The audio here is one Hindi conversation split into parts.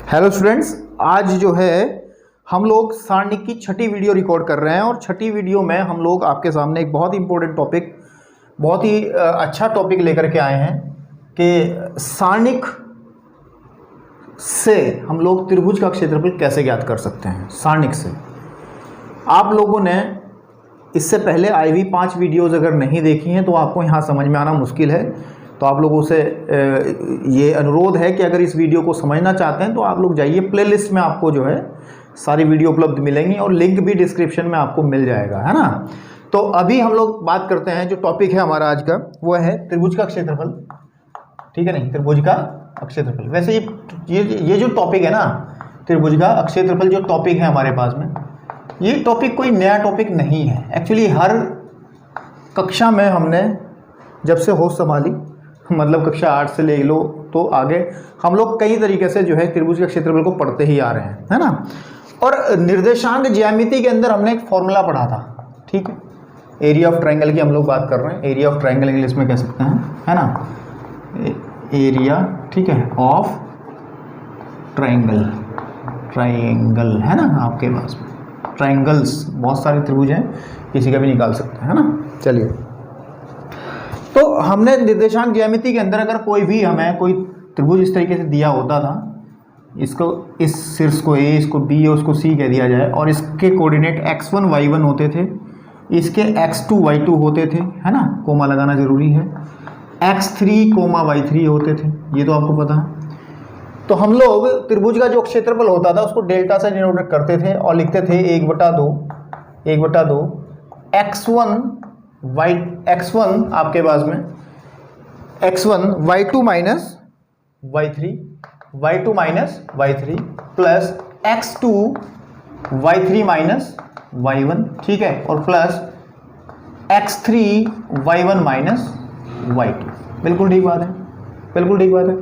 हेलो स्टूडेंट्स, आज जो है हम लोग सारणिक की छठी वीडियो रिकॉर्ड कर रहे हैं और छठी वीडियो में हम लोग आपके सामने एक बहुत ही इंपॉर्टेंट टॉपिक, बहुत ही अच्छा टॉपिक लेकर के आए हैं कि सारणिक से हम लोग त्रिभुज का क्षेत्रफल कैसे ज्ञात कर सकते हैं। सारणिक से आप लोगों ने इससे पहले आई हुई 5 वीडियोज़ अगर नहीं देखी हैं तो आपको यहाँ समझ में आना मुश्किल है। तो आप लोगों से ये अनुरोध है कि अगर इस वीडियो को समझना चाहते हैं तो आप लोग जाइए, प्लेलिस्ट में आपको जो है सारी वीडियो उपलब्ध मिलेंगी और लिंक भी डिस्क्रिप्शन में आपको मिल जाएगा, है ना। तो अभी हम लोग बात करते हैं, जो टॉपिक है हमारा आज का वो है त्रिभुज का क्षेत्रफल, ठीक है नहीं, त्रिभुज का क्षेत्रफल। वैसे ये जो टॉपिक है ना, त्रिभुज का क्षेत्रफल जो टॉपिक है हमारे पास में, ये टॉपिक कोई नया टॉपिक नहीं है। एक्चुअली हर कक्षा में हमने जब से होश संभाली, मतलब कक्षा 8 से ले लो तो आगे हम लोग कई तरीके से जो है त्रिभुज के क्षेत्रफल को पढ़ते ही आ रहे हैं, है ना। और निर्देशांक ज्यामिति के अंदर हमने एक फॉर्मूला पढ़ा था, ठीक है। एरिया ऑफ ट्रायंगल की हम लोग बात कर रहे हैं। एरिया ऑफ ट्रायंगल इंग्लिश में कह सकते हैं, है ना, एरिया, ठीक है, ऑफ ट्रायंगल, ट्रायंगल है ना आपके पास में। ट्रायंगल्स बहुत सारे त्रिभुज हैं, किसी का भी निकाल सकते हैं, है ना। चलिए, तो हमने निर्देशांक ज्यामिति के अंदर अगर कोई भी हमें कोई त्रिभुज इस तरीके से दिया होता था, इसको इस शीर्ष को A, इसको B और उसको C कह दिया जाए, और इसके कोऑर्डिनेट x1 y1 होते थे, इसके x2 y2 होते थे, है ना, कोमा लगाना जरूरी है, x3 y3 होते थे, ये तो आपको पता है। तो हम लोग त्रिभुज का जो क्षेत्रफल होता था उसको डेल्टा से डिनोट करते थे और लिखते थे 1/2 x1 आपके पास में x1 y2 minus y3 plus x2 y3 minus y1, ठीक है, और plus x3 y1 minus y2। बिल्कुल ठीक बात है, बिल्कुल ठीक बात है।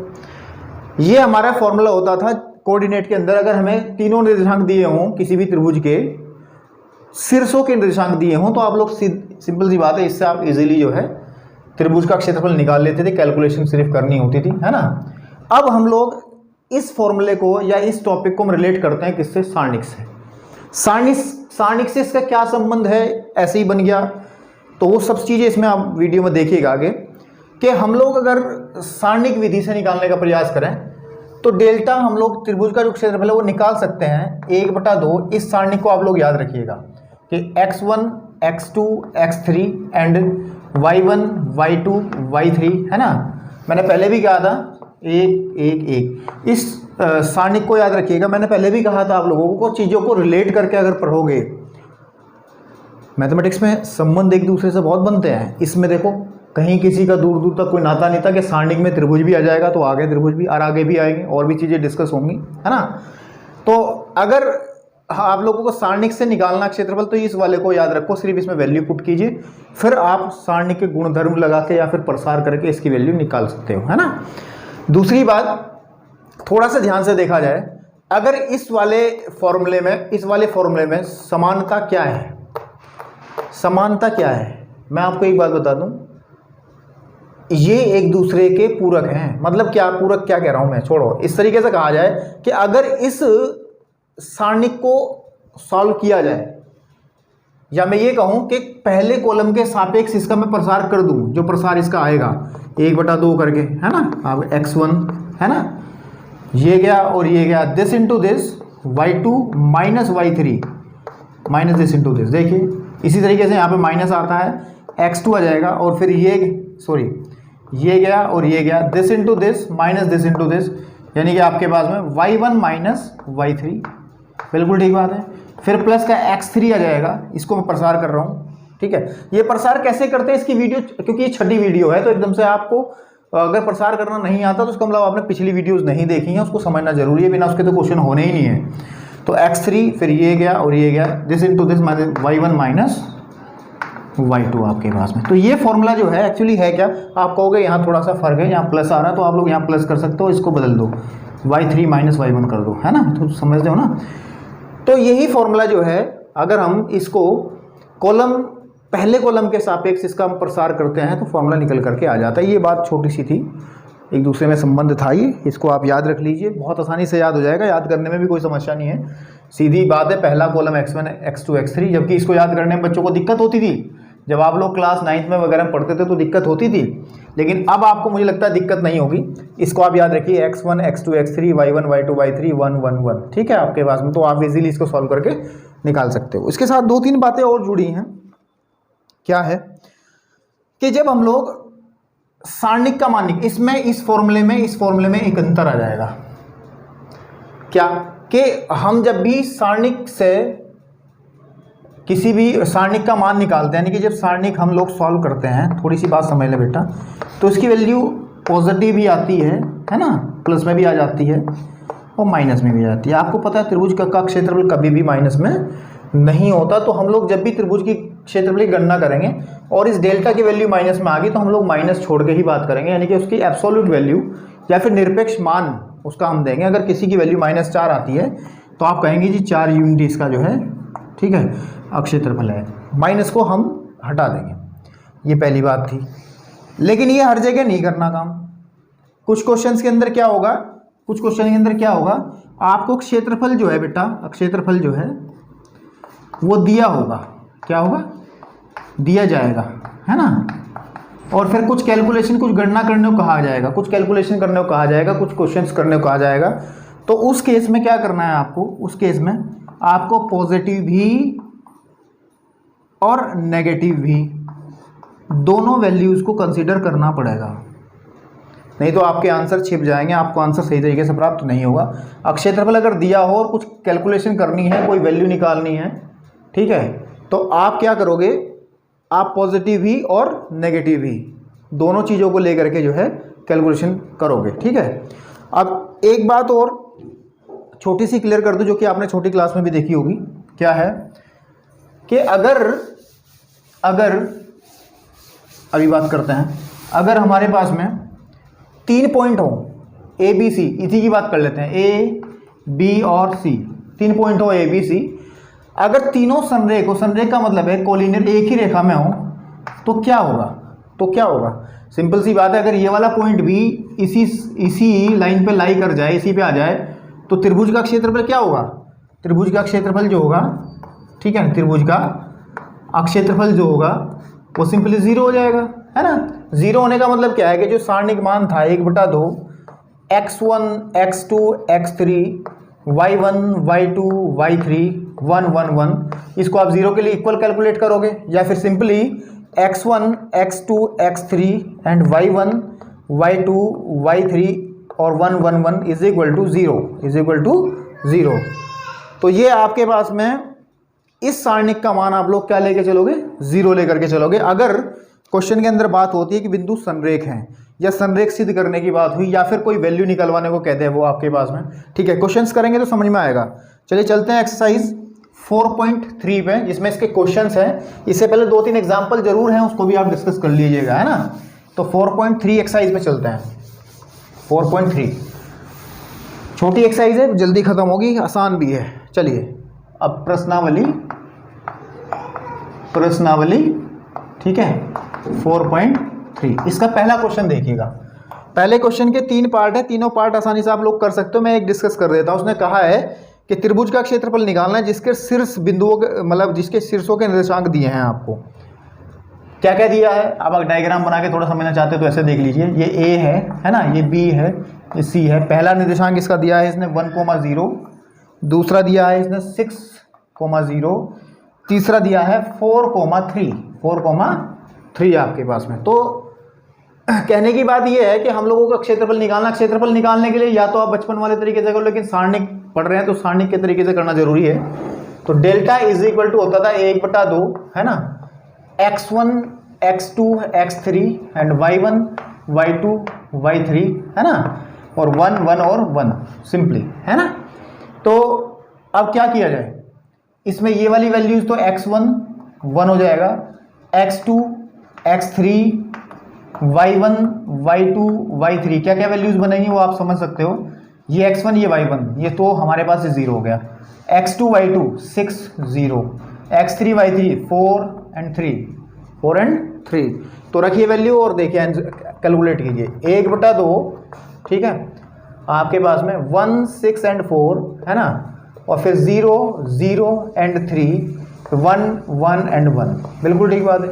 ये हमारा फॉर्मूला होता था कोऑर्डिनेट के अंदर। अगर हमें तीनों निर्देशांक दिए हों, किसी भी त्रिभुज के शीर्षों के निर्देशांक दिए हों, तो आप लोग सिंपल सी बात है, इससे आप इजीली जो है त्रिभुज का क्षेत्रफल निकाल लेते थे, कैलकुलेशन सिर्फ करनी होती थी, है ना। अब हम लोग इस फॉर्मूले को या इस टॉपिक को हम रिलेट करते हैं किससे? सारणिक से। सारणिक से इसका क्या संबंध है, ऐसे ही बन गया। तो वो सब चीज़ें इसमें आप वीडियो में देखिएगा आगे, कि हम लोग अगर सारणिक विधि से निकालने का प्रयास करें तो डेल्टा हम लोग त्रिभुज का जो क्षेत्रफल है वो निकाल सकते हैं 1/2। इस सारणिक को आप लोग याद रखिएगा कि x1 x2 x3 and y1 y2 y3, है ना। मैंने पहले भी कहा था 1 1 1। इस सारणिक को याद रखिएगा। मैंने पहले भी कहा था आप लोगों को चीज़ों को रिलेट करके अगर पढ़ोगे, मैथमेटिक्स में संबंध एक दूसरे से बहुत बनते हैं। इसमें देखो कहीं किसी का दूर दूर तक कोई नाता नहीं था कि सारणिक में त्रिभुज भी आ जाएगा तो आगे त्रिभुज भी और आगे भी आएंगे और भी चीज़ें डिस्कस होंगी, है ना। तो अगर आप लोगों को सारणिक से निकालना क्षेत्रफल तो इस वाले को याद रखो, सिर्फ इसमें वैल्यू पुट कीजिए, फिर आप सारणिक के गुणधर्म लगा के या फिर प्रसार करके इसकी वैल्यू निकाल सकते हो, है ना। दूसरी बात, थोड़ा सा ध्यान से देखा जाए, अगर इस वाले फॉर्मूले में समानता क्या है, समानता क्या है, मैं आपको एक बात बता दूं, ये एक दूसरे के पूरक हैं। मतलब क्या पूरक, क्या कह रहा हूं मैं, छोड़ो। इस तरीके से कहा जाए कि अगर इस सारणिक को सॉल्व किया जाए, या मैं ये कहूं कि पहले कॉलम के सापेक्ष इसका मैं प्रसार कर दूं, जो प्रसार इसका आएगा 1/2 करके, है ना। अब x1 है ना, ये गया और ये गया, this into this y2 minus y3 minus this into this. देखिए इसी तरीके से यहाँ पे माइनस आता है, x2 आ जाएगा और फिर ये गया और ये गया, this into this minus this into this, यानी कि आपके पास में y1 माइनस y3। बिल्कुल ठीक बात है। फिर प्लस का x3 आ जाएगा, इसको मैं प्रसार कर रहा हूँ, ठीक है। ये प्रसार कैसे करते हैं इसकी वीडियो, क्योंकि ये छठी वीडियो है तो एकदम से आपको अगर प्रसार करना नहीं आता तो उसका मतलब आपने पिछली वीडियोज़ नहीं देखी हैं, उसको समझना जरूरी है, बिना उसके तो क्वेश्चन होने ही नहीं है। तो x3 फिर ये गया और ये गया, this into this minus y1 minus y2 आपके पास में। तो ये फॉर्मूला जो है एक्चुअली है क्या, आप कहोगे यहाँ थोड़ा सा फर्क है, यहाँ प्लस आ रहा है तो आप लोग यहाँ प्लस कर सकते हो, इसको बदल दो y3 माइनस y1 कर दो, है ना। तो समझ दो ना। तो यही फॉर्मूला जो है, अगर हम इसको पहले कॉलम के सापेक्ष इसका हम प्रसार करते हैं तो फॉर्मूला निकल करके आ जाता है। ये बात छोटी सी थी, एक दूसरे में संबंध था ये, इसको आप याद रख लीजिए, बहुत आसानी से याद हो जाएगा, याद करने में भी कोई समस्या नहीं है, सीधी बात है। पहला कॉलम x1 x2 x3, जबकि इसको याद करने में बच्चों को दिक्कत होती थी जब आप लोग क्लास 9th में वगैरह पढ़ते थे तो दिक्कत होती थी, लेकिन अब आपको मुझे लगता है दिक्कत नहीं होगी। इसको आप याद रखिए x1 x2 x3 y1 y2 y3 1 1 1, ठीक है आपके पास में, तो आप इजीली इसको सॉल्व करके निकाल सकते हो। इसके साथ 2-3 बातें और जुड़ी हैं। क्या है कि जब हम लोग सारणिक का मान, इसमें इस फॉर्मूले में एक अंतर आ जाएगा। क्या कि हम जब भी सारणिक से किसी भी सारणिक का मान निकालते हैं, यानी कि जब सारणिक हम लोग सॉल्व करते हैं, थोड़ी सी बात समझ ले बेटा, तो इसकी वैल्यू पॉजिटिव भी आती है ना, प्लस में भी आ जाती है और माइनस में भी आ जाती है। आपको पता है त्रिभुज का क्षेत्रफल कभी भी माइनस में नहीं होता, तो हम लोग जब भी त्रिभुज की क्षेत्रफल की गणना करेंगे और इस डेल्टा की वैल्यू माइनस में आ गई तो हम लोग माइनस छोड़ के ही बात करेंगे, यानी कि उसकी एब्सोल्यूट वैल्यू या फिर निरपेक्ष मान उसका हम देंगे। अगर किसी की वैल्यू -4 आती है तो आप कहेंगे जी 4 यूनिट इसका जो है, ठीक है, क्षेत्रफल है, माइनस को हम हटा देंगे। ये पहली बात थी, लेकिन ये हर जगह नहीं करना काम। कुछ क्वेश्चंस के अंदर क्या होगा, आपको क्षेत्रफल जो है बेटा, क्षेत्रफल जो है वो दिया होगा, क्या होगा, दिया जाएगा, है ना, और फिर कुछ कैलकुलेशन, कुछ गणना करने को कहा जाएगा, कुछ कैलकुलेशन करने को कहा जाएगा, कुछ क्वेश्चंस करने को कहा जाएगा। तो उस केस में क्या करना है आपको, उस केस में आपको पॉजिटिव भी और नेगेटिव भी दोनों वैल्यूज़ को कंसीडर करना पड़ेगा, नहीं तो आपके आंसर छिप जाएंगे, आपको आंसर सही तरीके से प्राप्त नहीं होगा। क्षेत्रफल अगर दिया हो और कुछ कैलकुलेशन करनी है, कोई वैल्यू निकालनी है, ठीक है, तो आप क्या करोगे, आप पॉजिटिव भी और नेगेटिव भी दोनों चीज़ों को लेकर के जो है कैलकुलेशन करोगे, ठीक है। अब एक बात और छोटी सी क्लियर कर दूं, जो कि आपने छोटी क्लास में भी देखी होगी। क्या है कि अगर अभी बात करते हैं, अगर हमारे पास में 3 पॉइंट हो ए बी सी, इसी की बात कर लेते हैं, ए बी और सी, 3 पॉइंट हो ए बी सी, अगर तीनों संरेख हो, संरेख का मतलब है कोलिनियर, एक ही रेखा में हो, तो क्या होगा, सिंपल सी बात है, अगर ये वाला पॉइंट भी इसी लाइन पे लाई कर जाए, इसी पे आ जाए, तो त्रिभुज का क्षेत्रफल क्या होगा, त्रिभुज का क्षेत्रफल जो होगा, ठीक है, त्रिभुज का क्षेत्रफल जो होगा वो सिंपली 0 हो जाएगा, है ना। 0 होने का मतलब क्या है कि जो सारणिक मान था 1/2 x1 x2 x3 y1 y2 y3 1 1 1, इसको आप 0 के लिए इक्वल कैलकुलेट करोगे, या फिर simply x1 x2 x3 and y1 y2 y3 और 1 1 1 इज इक्वल टू 0, तो ये आपके पास में इस सारणिक का मान आप लोग क्या लेके चलोगे, 0 लेकर के चलोगे। अगर क्वेश्चन के अंदर बात होती है कि बिंदु संरेख हैं या संरेख सिद्ध करने की बात हुई या फिर कोई वैल्यू निकलवाने को कहते हैं वो आपके पास में, ठीक है, क्वेश्चंस करेंगे तो समझ में आएगा। चलिए चलते हैं एक्सरसाइज 4.3 पे, जिसमें इसके क्वेश्चंस हैं। इससे पहले 2-3 एग्जाम्पल जरूर हैं, उसको भी आप डिस्कस कर लीजिएगा, है ना। तो 4.3 एक्सरसाइज में चलते हैं। 4.3 छोटी एक्सरसाइज है, जल्दी खत्म होगी, आसान भी है। चलिए अब प्रश्नावली, ठीक है, 4.3, इसका पहला क्वेश्चन देखिएगा। पहले क्वेश्चन के 3 पार्ट है, तीनों पार्ट आसानी से आप लोग कर सकते हो, मैं एक डिस्कस कर देता हूँ। उसने कहा है कि त्रिभुज का क्षेत्रफल निकालना है जिसके शीर्ष बिंदुओं के, मतलब जिसके शीर्षों के निर्देशांक दिए हैं आपको। क्या क्या दिया है, आप अगर डायग्राम बना के थोड़ा समझना चाहते हो तो ऐसे देख लीजिए, ये ए है ना, ये बी है, ये सी है। पहला निर्देशांक इसका दिया है इसने 1,0, दूसरा दिया है इसने 6,0, तीसरा दिया है 4,3 आपके पास में। तो कहने की बात यह है कि हम लोगों का क्षेत्रफल निकालने के लिए या तो आप बचपन वाले तरीके से करो, लेकिन सारणिक पढ़ रहे हैं तो सारणिक के तरीके से करना जरूरी है। तो डेल्टा इज इक्वल टू होता था 1/2, है ना, x1 x2 x3 and y1 y2 y3, है ना, और 1 1 और 1 सिंपली, है ना। तो अब क्या किया जाए, इसमें ये वाली वैल्यूज तो x1 1 हो जाएगा, x2 x3 y1 y2 y3 क्या क्या वैल्यूज बनेंगी वो आप समझ सकते हो। ये x1 ये y1 ये तो हमारे पास 0 हो गया, x2 y2 6 0, x3 y3 4 and 3 तो रखिए वैल्यू और देखिए कैलकुलेट कीजिए। 1/2 ठीक है। आपके पास में 1 6 एंड 4 है ना, और फिर 0 0 एंड 3 1 1 एंड 1। बिल्कुल ठीक बात है।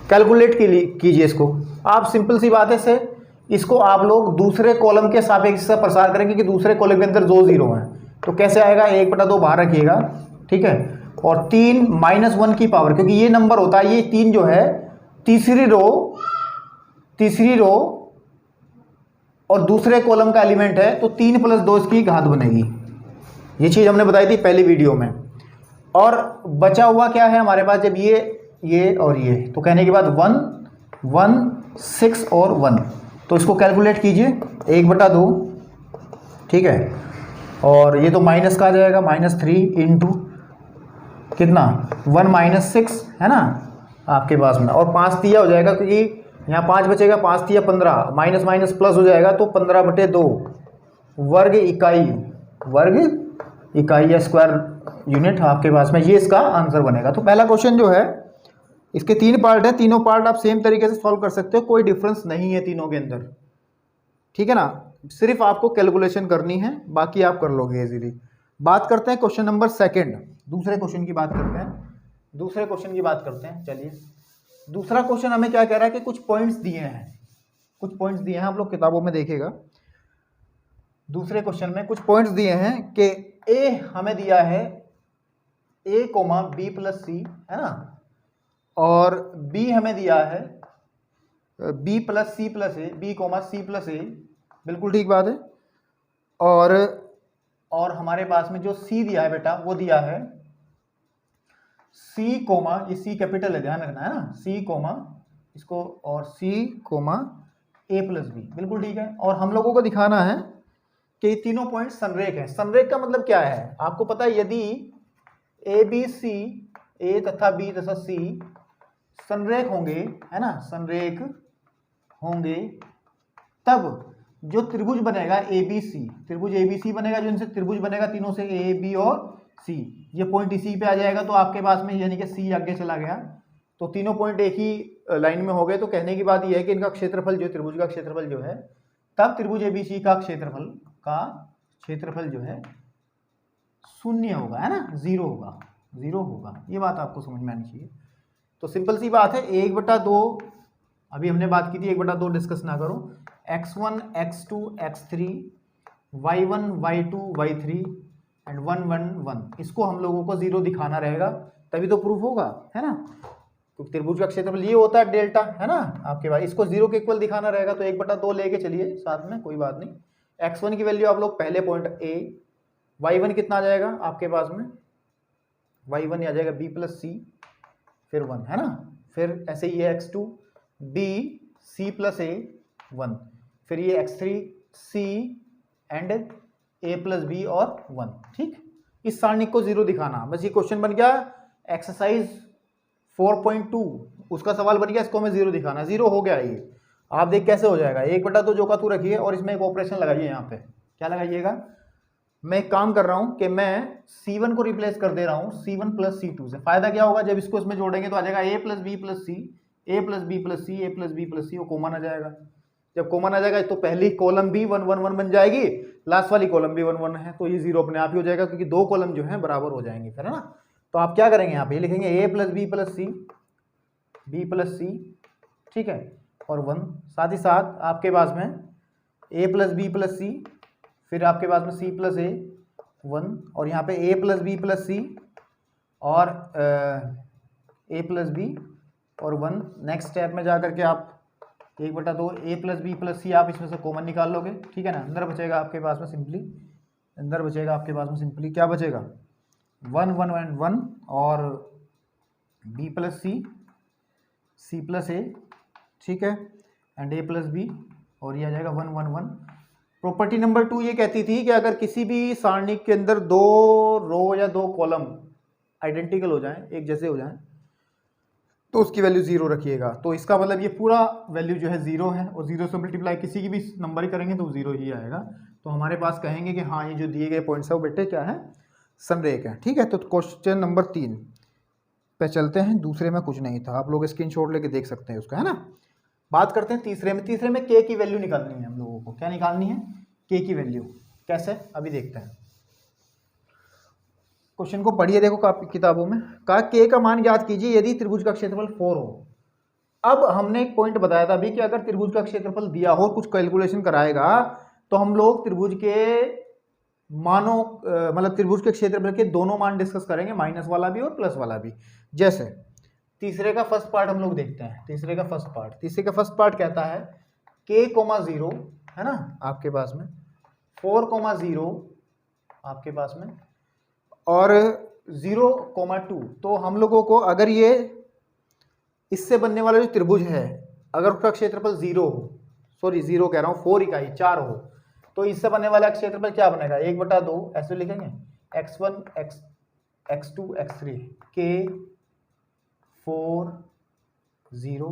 कैलकुलेट कीजिए इसको आप, सिंपल सी बात है से इसको आप लोग दूसरे कॉलम के सापेक्ष से प्रसार करेंगे कि दूसरे कॉलम के अंदर 2 0 हैं, तो कैसे आएगा, 1/2 बाहर रखिएगा, ठीक है। और 3 -1 की पावर, क्योंकि ये नंबर होता है, ये 3 जो है तीसरी रो और दूसरे कॉलम का एलिमेंट है, तो 3 + 2 इसकी घात बनेगी। ये चीज़ हमने बताई थी पहली वीडियो में। और बचा हुआ क्या है हमारे पास, जब ये और ये, तो कहने के बाद 1 1 6 और 1, तो इसको कैलकुलेट कीजिए 1/2, ठीक है। और ये तो माइनस का आ जाएगा, -3 इंटू कितना 1 - 6 है ना आपके पास में, और 5 दिया हो जाएगा, क्योंकि यहाँ 5 बचेगा, 5 दिया 15, माइनस माइनस प्लस हो जाएगा, तो 15/2 वर्ग इकाई या स्क्वायर यूनिट आपके पास में, ये इसका आंसर बनेगा। तो पहला क्वेश्चन जो है, इसके 3 पार्ट है, तीनों पार्ट आप सेम तरीके से सॉल्व कर सकते हो, कोई डिफरेंस नहीं है तीनों के अंदर, ठीक है ना। सिर्फ आपको कैलकुलेशन करनी है, बाकी आप कर लोगे इजीली। बात करते हैं क्वेश्चन नंबर 2, दूसरे क्वेश्चन की बात करते हैं। चलिए, दूसरा क्वेश्चन हमें क्या कह रहा है कि कुछ पॉइंट्स दिए हैं, आप लोग किताबों में देखिएगा। दूसरे क्वेश्चन में कुछ पॉइंट्स दिए हैं कि ए हमें दिया है a, b + c है ना, और b हमें दिया है b + c + a, b, c + a, बिल्कुल ठीक बात है। और हमारे पास में जो c दिया है बेटा, वो दिया है c, ये c कैपिटल है, ध्यान रखना है ना, c, इसको, और c, a + b, बिल्कुल ठीक है। और हम लोगों को दिखाना है कि तीनों पॉइंट संरेख है। संरेख का मतलब क्या है, आपको पता है, यदि a b c, a तथा b तथा c संरेख होंगे, है ना, संरेख होंगे, तब जो त्रिभुज बनेगा ABC, त्रिभुज ABC बनेगा, जो इनसे त्रिभुज बनेगा तीनों से, A, B और C, ये पॉइंट इसी पे आ जाएगा, तो आपके पास में यानी कि C आगे चला गया, तो तीनों पॉइंट एक ही लाइन में हो गए। तो कहने की बात यह है कि इनका क्षेत्रफल, जो त्रिभुज का क्षेत्रफल जो है, तब त्रिभुज ABC का क्षेत्रफल जो है 0 होगा, है ना, 0 होगा। ये बात आपको समझ में आनी चाहिए। तो सिंपल सी बात है, 1/2, अभी हमने बात की थी 1/2 डिस्कस ना करो, x1 x2 x3 y1 y2 y3 and 1 1 1, इसको हम लोगों को 0 दिखाना रहेगा, तभी तो प्रूफ होगा, है ना। क्योंकि त्रिभुज का क्षेत्रफल ये होता है डेल्टा, है ना आपके पास, इसको 0 के इक्वल दिखाना रहेगा, तो 1/2 लेके चलिए साथ में, कोई बात नहीं। x1 की वैल्यू आप लोग पहले पॉइंट a, y1 कितना आ जाएगा आपके पास में, y1 आ जाएगा b + c, फिर 1, है ना, फिर ऐसे ही है x2 b c + a 1, फिर ये x3 c and a + b और 1, ठीक। इस सारणिक को 0 दिखाना, बस ये क्वेश्चन बन गया। एक्सरसाइज 4.2 उसका सवाल बन गया, इसको हमें 0 दिखाना, 0 हो गया ये। आप देख कैसे हो जाएगा, 1/2 जो का तू रखिए, और इसमें एक ऑपरेशन लगाइए, यहाँ पे क्या लगाइएगा, मैं एक काम कर रहा हूं कि मैं c1 को रिप्लेस कर दे रहा हूं c1 + c2 से। फायदा क्या होगा, जब इसको इसमें जोड़ेंगे तो आ जाएगा a + b + c, a + b + c, a + b + c, वो कॉमन आ जाएगा। जब कॉमन आ जाएगा तो पहली कॉलम भी 1 1 1 बन जाएगी, लास्ट वाली कॉलम भी 1 1 है, तो ये 0 अपने आप ही हो जाएगा, क्योंकि 2 कॉलम जो है बराबर हो जाएंगे फिर, है ना। तो आप क्या करेंगे, यहाँ पे लिखेंगे a + b + c, b + c, ठीक है, और 1, साथ ही साथ आपके पास में a + b + c, फिर आपके पास में c + a 1, और यहाँ पे a + b + c और a + b और 1। नेक्स्ट स्टेप में जाकर के आप 1/2 a + b + c आप इसमें से कॉमन निकाल लोगे, ठीक है ना। अंदर बचेगा आपके पास में सिंपली, क्या बचेगा, 1 1 एंड 1 और b + c, c + a, ठीक है, एंड a + b, और ये आ जाएगा 1 1 1। प्रॉपर्टी नंबर 2 ये कहती थी कि अगर किसी भी सारणिक के अंदर 2 रो या 2 कॉलम आइडेंटिकल हो जाएं, एक जैसे हो जाएं, तो उसकी वैल्यू 0 रखिएगा। तो इसका मतलब ये पूरा वैल्यू जो है 0 है, और 0 से मल्टीप्लाई किसी की भी नंबर ही करेंगे तो 0 ही आएगा। तो हमारे पास कहेंगे कि हाँ, ये जो दिए गए पॉइंट्स है वो बेटे क्या है, संरेख है, ठीक है। तो क्वेश्चन नंबर 3 पे चलते हैं। दूसरे में कुछ नहीं था, आप लोग स्क्रीनशॉट लेके देख सकते हैं उसका, है ना। बात करते हैं तीसरे में। तीसरे में k की वैल्यू निकालनी है हम लोगों को। क्या निकालनी है, के की वैल्यू। कैसे, अभी देखते हैं। क्वेश्चन को पढ़िए, देखो किताबों में कहा के का मान ज्ञात कीजिए यदि त्रिभुज का क्षेत्रफल 4 हो। अब हमने एक पॉइंट बताया था अभी कि अगर त्रिभुज का क्षेत्रफल दिया हो, कुछ कैलकुलेशन कराएगा, तो हम लोग त्रिभुज के मानों मतलब त्रिभुज के क्षेत्रफल के दोनों मान डिस्कस करेंगे, माइनस वाला भी और प्लस वाला भी। जैसे तीसरे का फर्स्ट पार्ट हम लोग देखते हैं। तीसरे का फर्स्ट पार्ट कहता है k, 0 है ना आपके पास में, 4, 0 आपके पास में, और 0, 2। तो हम लोगों को अगर ये इससे बनने वाला जो त्रिभुज है, अगर उसका क्षेत्रफल 0 हो, सॉरी 0 कह रहा हूँ, 4 इकाई 4 हो, तो इससे बनने वाला क्षेत्रफल क्या बनेगा, 1/2 ऐसे लिखेंगे, x1 x2 x3 k 4 0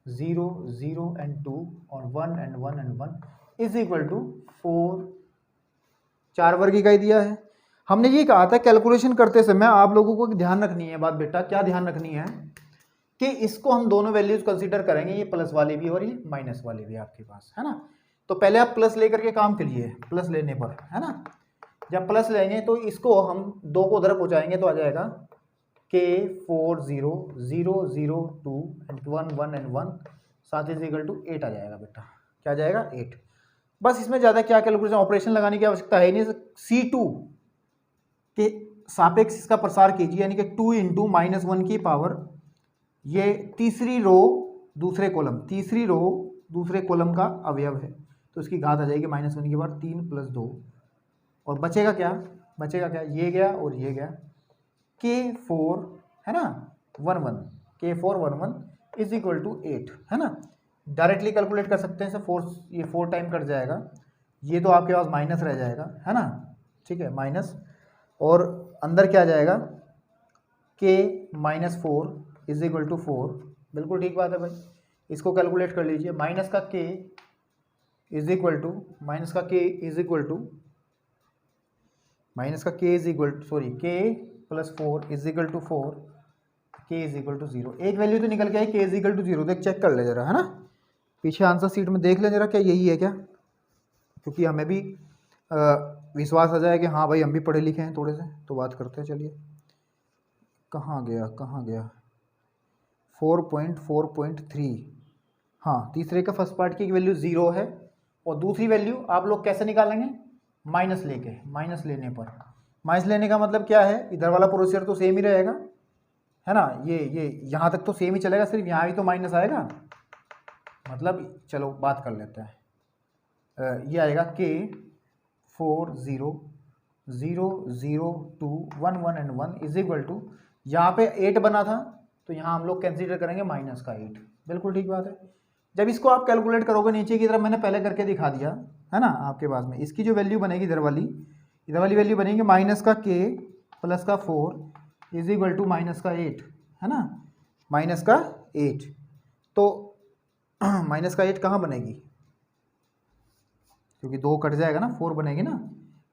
0 0 and 2 और 1 and 1 and 1 is equal to 4। 4 वर्ग इकाई दिया है। हमने ये कहा था कैलकुलेशन करते समय आप लोगों को ध्यान रखनी है बात बेटा, क्या ध्यान रखनी है कि इसको हम दोनों वैल्यूज कंसीडर करेंगे, ये प्लस वाली भी और ये माइनस वाली भी आपके पास है ना। तो पहले आप प्लस लेकर के काम करिए, प्लस लेने पर है ना, जब प्लस लेंगे तो इसको हम 2 को उधर पहुंचाएंगे तो आ जाएगा k 4 0 0 0 2 and 1 1 and 1 साथ इज इक्वल टू 8 आ जाएगा बेटा। क्या आ जाएगा, 8। बस इसमें ज़्यादा क्या कैलकुलेशन ऑपरेशन लगाने की आवश्यकता है नहीं। C2 के सापेक्ष इसका प्रसार कीजिए, यानी कि 2 × -1 की पावर, ये तीसरी रो दूसरे कॉलम का अवयव है, तो इसकी घात आ जाएगी -1 की पावर 3 + 2, और बचेगा क्या, ये गया और ये गया, k4 है ना 1 1, k4 1 1 इज इक्वल टू 8 है ना। डायरेक्टली कैलकुलेट कर सकते हैं इसे, 4 ये 4 टाइम कट जाएगा, ये तो आपके पास माइनस रह जाएगा है ना, ठीक है माइनस, और अंदर क्या आ जाएगा k -4 इज इक्वल टू 4। बिल्कुल ठीक बात है भाई, इसको कैलकुलेट कर लीजिए। माइनस का k is equal to k +4 is equal to 4, k is equal to 0। एक वैल्यू तो निकल के आई, k इज इक्वल टू 0, देख चेक कर ले जरा है ना, पीछे आंसर शीट में देख ले जरा क्या यही है क्या, क्योंकि हमें भी विश्वास आ जाए कि हाँ भाई हम भी पढ़े लिखे हैं थोड़े से, तो बात करते हैं। चलिए कहाँ गया 4.4.3, हाँ तीसरे का फर्स्ट पार्ट की वैल्यू 0 है, और दूसरी वैल्यू आप लोग कैसे निकालेंगे, माइनस लेने का मतलब क्या है, इधर वाला प्रोसीजर तो सेम ही रहेगा है ना, ये यहाँ तक तो सेम ही चलेगा, सिर्फ यहाँ भी तो माइनस आएगा, मतलब चलो बात कर लेते हैं। ये आएगा k 4 0 0 0 2 1 1 and 1 is equal to, यहाँ पे 8 बना था तो यहाँ हम लोग कंसीडर करेंगे माइनस का 8। बिल्कुल ठीक बात है। जब इसको आप कैलकुलेट करोगे, नीचे की तरफ मैंने पहले करके दिखा दिया है ना आपके पास में, इसकी जो वैल्यू बनेगी इधर वाली वैल्यू बनेगी माइनस का k प्लस का 4 इज इक्वल टू माइनस का 8 है ना, माइनस का 8। तो माइनस का 8 कहाँ बनेगी, क्योंकि 2 कट जाएगा ना, 4 बनेगी ना,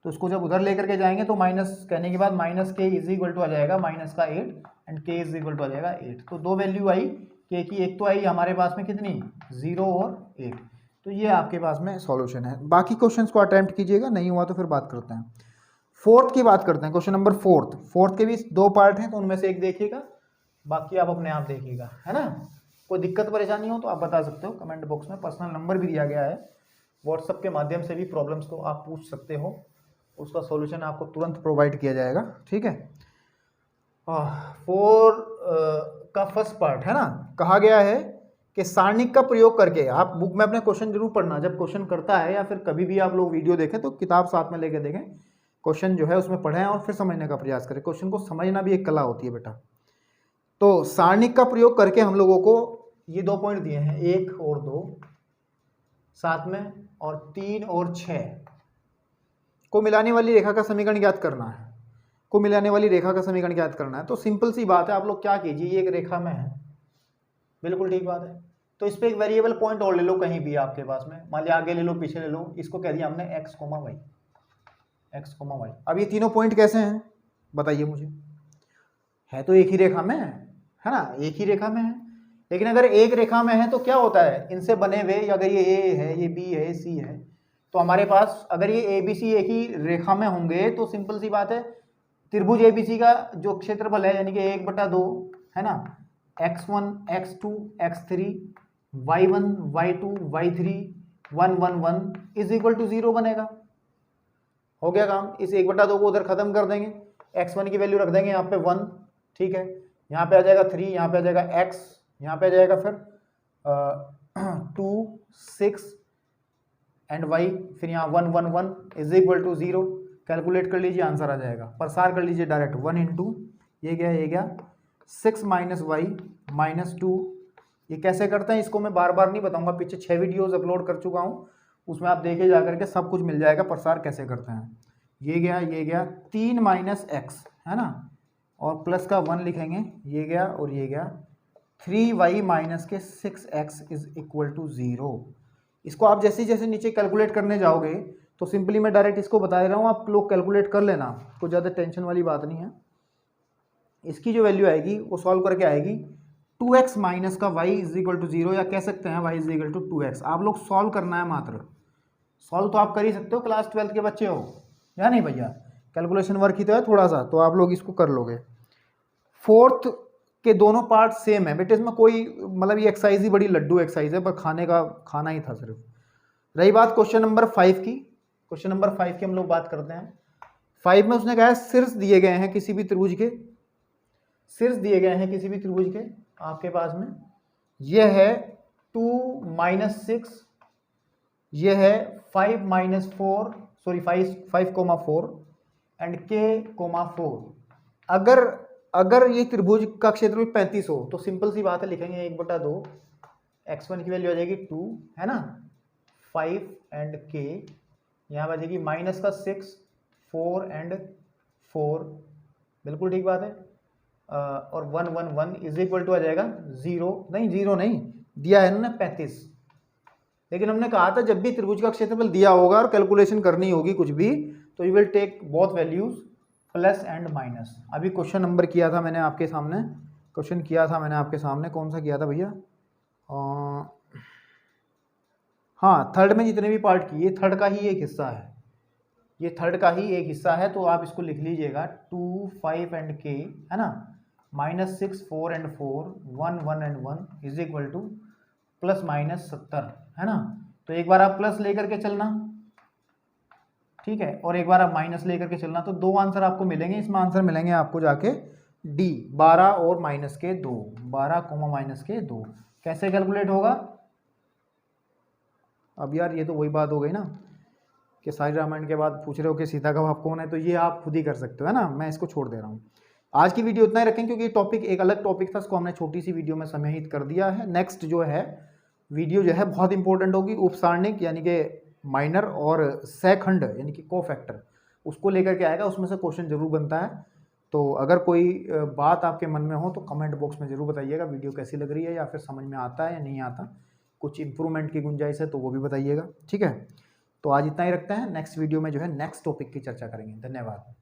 तो उसको जब उधर लेकर के जाएंगे तो माइनस कहने के बाद minus k is equal to आ जाएगा माइनस का 8 and k is equal to आ जाएगा 8। तो 2 वैल्यू आई k की, एक तो आई हमारे पास में कितनी 0 और 8, तो ये आपके पास में सॉल्यूशन है। बाकी क्वेश्चंस को अटेम्प्ट कीजिएगा, नहीं हुआ तो फिर बात करते हैं। फोर्थ की बात करते हैं, क्वेश्चन नंबर फोर्थ के भी 2 पार्ट हैं, तो उनमें से एक देखिएगा, बाकी आप अपने आप देखिएगा है ना। कोई दिक्कत परेशानी हो तो आप बता सकते हो कमेंट बॉक्स में, पर्सनल नंबर भी दिया गया है, व्हाट्सएप के माध्यम से भी प्रॉब्लम्स को आप पूछ सकते हो, उसका सॉल्यूशन आपको तुरंत प्रोवाइड किया जाएगा, ठीक है। 4 का फर्स्ट पार्ट है ना, कहा गया है कि सारणिक का प्रयोग करके, आप बुक में अपने क्वेश्चन जरूर पढ़ना, जब क्वेश्चन करता है या फिर कभी भी आप लोग वीडियो देखें तो किताब साथ में लेके देखें, क्वेश्चन जो है उसमें पढ़ें और फिर समझने का प्रयास करें। क्वेश्चन को समझना भी एक कला होती है बेटा। तो सारणिक का प्रयोग करके हम लोगों को ये 2 पॉइंट दिए हैं, 1 और 2 साथ में, और 3 और 6 को मिलाने वाली रेखा का समीकरण ज्ञात करना है। तो सिंपल सी बात है, आप लोग क्या कीजिए, ये एक रेखा में है, बिल्कुल ठीक बात है, तो इस पे एक वेरिएबल पॉइंट और ले लो कहीं भी आपके पास में, मान लिया आगे ले लो पीछे ले लो, इसको कह दिया हमने x, y। अब ये तीनों पॉइंट कैसे हैं बताइए मुझे, है तो एक ही रेखा में है ना, एक ही रेखा में है, लेकिन अगर एक रेखा में है तो क्या होता है, इनसे बने हुए, अगर ये a है, ये b है, ये c है, तो हमारे पास अगर ये ए बी सी एक ही रेखा में होंगे तो सिंपल सी बात है, त्रिभुज ए बी सी का जो क्षेत्रफल है यानी कि 1/2 है ना, x1 x2 x3 y1 y2 y3 1 1 1 is equal to 0 बनेगा। हो गया काम। इस 1/2 को उधर खत्म कर देंगे, x1 की वैल्यू रख देंगे यहाँ पे 1, ठीक है, यहाँ पे आ जाएगा 3, यहाँ पे आ जाएगा x, यहाँ पे आ जाएगा फिर 2 6 एंड y, फिर यहाँ 1 1 1 इज इक्वल टू 0। कैलकुलेट कर लीजिए, आंसर आ जाएगा। प्रसार कर लीजिए डायरेक्ट, 1 इंटू ये गया 6 माइनस वाई माइनस 2। ये कैसे करते हैं इसको मैं बार बार नहीं बताऊंगा, पीछे 6 वीडियोस अपलोड कर चुका हूँ, उसमें आप देखे जा करके सब कुछ मिल जाएगा प्रसार कैसे करते हैं। ये गया 3 माइनस एक्स है ना, और प्लस का 1 लिखेंगे, ये गया और ये गया 3y माइनस के 6x इज इक्वल टू 0। इसको आप जैसे जैसे नीचे कैलकुलेट करने जाओगे तो सिंपली मैं डायरेक्ट इसको बता रहा हूँ, आप लोग कैलकुलेट कर लेना, कोई ज़्यादा टेंशन वाली बात नहीं है। इसकी जो वैल्यू आएगी वो सॉल्व करके आएगी 2x माइनस का y इज इक्वल टू 0, या कह सकते हैं y is equal to 2x। आप लोग सॉल्व करना है मात्र, सॉल्व तो आप कर ही सकते हो, क्लास 12 के बच्चे हो या नहीं भैया, कैलकुलेशन वर्क ही तो है थोड़ा सा, तो आप लोग इसको कर लोगे। फोर्थ के दोनों पार्ट सेम है बेटे, इसमें कोई मतलब ये एक्सरसाइज ही बड़ी लड्डू एक्सरसाइज है, पर खाना ही था सिर्फ। रही बात क्वेश्चन नंबर 5 की, क्वेश्चन नंबर 5 की हम लोग बात करते हैं। 5 में उसने कहा है शीर्ष दिए गए हैं किसी भी त्रिभुज के, शीर्ष दिए गए हैं किसी भी त्रिभुज के आपके पास में, यह है 2 माइनस 6, यह है 5 माइनस 4 सॉरी 5,4 एंड k,4। अगर ये त्रिभुज का क्षेत्रफल 35 हो तो सिंपल सी बात है, लिखेंगे 1/2, x1 की वैल्यू आ जाएगी 2 है ना, 5 एंड k, यहाँ पर आ जाएगी माइनस का 6 4 एंड 4, बिल्कुल ठीक बात है, और 1 1 1 इज इक्वल टू आ जाएगा 0 नहीं दिया है ना 35। लेकिन हमने कहा था जब भी त्रिभुज का क्षेत्रफल दिया होगा और कैलकुलेशन करनी होगी कुछ भी, तो you will take both values plus and minus. अभी क्वेश्चन नंबर किया था मैंने आपके सामने, कौन सा किया था भैया, हाँ थर्ड में जितने भी पार्ट किए, थर्ड का ही एक हिस्सा है, ये थर्ड का ही एक हिस्सा है, तो आप इसको लिख लीजिएगा 2 5 एंड k है ना, minus 6 4 and 4 1 1 and 1 is equal two plus minus 70 है ना। तो एक बार आप प्लस लेकर के चलना, ठीक है, और एक बार आप माइनस लेकर के चलना, तो दो आंसर आपको मिलेंगे। इसमें आंसर मिलेंगे आपको जाके डी 12 और माइनस के 2, 12 माइनस के 2। कैसे कैलकुलेट होगा, अब यार ये तो वही बात हो गई ना कि सारी रामायण के बाद पूछ रहे हो कि सीता का बाप कौन है, तो ये आप खुद ही कर सकते हो है ना, मैं इसको छोड़ दे रहा हूँ। आज की वीडियो इतना ही रखें क्योंकि टॉपिक एक अलग टॉपिक था, इसको हमने छोटी सी वीडियो में समाहित कर दिया है। नेक्स्ट जो है वीडियो जो है बहुत इंपॉर्टेंट होगी, उपसारणिक यानी कि माइनर और सहखंड यानी कि कोफैक्टर, उसको लेकर के आएगा, उसमें से क्वेश्चन जरूर बनता है। तो अगर कोई बात आपके मन में हो तो कमेंट बॉक्स में ज़रूर बताइएगा वीडियो कैसी लग रही है, या फिर समझ में आता है या नहीं आता, कुछ इंप्रूवमेंट की गुंजाइश है तो वो भी बताइएगा, ठीक है। तो आज इतना ही रखते हैं, नेक्स्ट वीडियो में जो है नेक्स्ट टॉपिक की चर्चा करेंगे। धन्यवाद।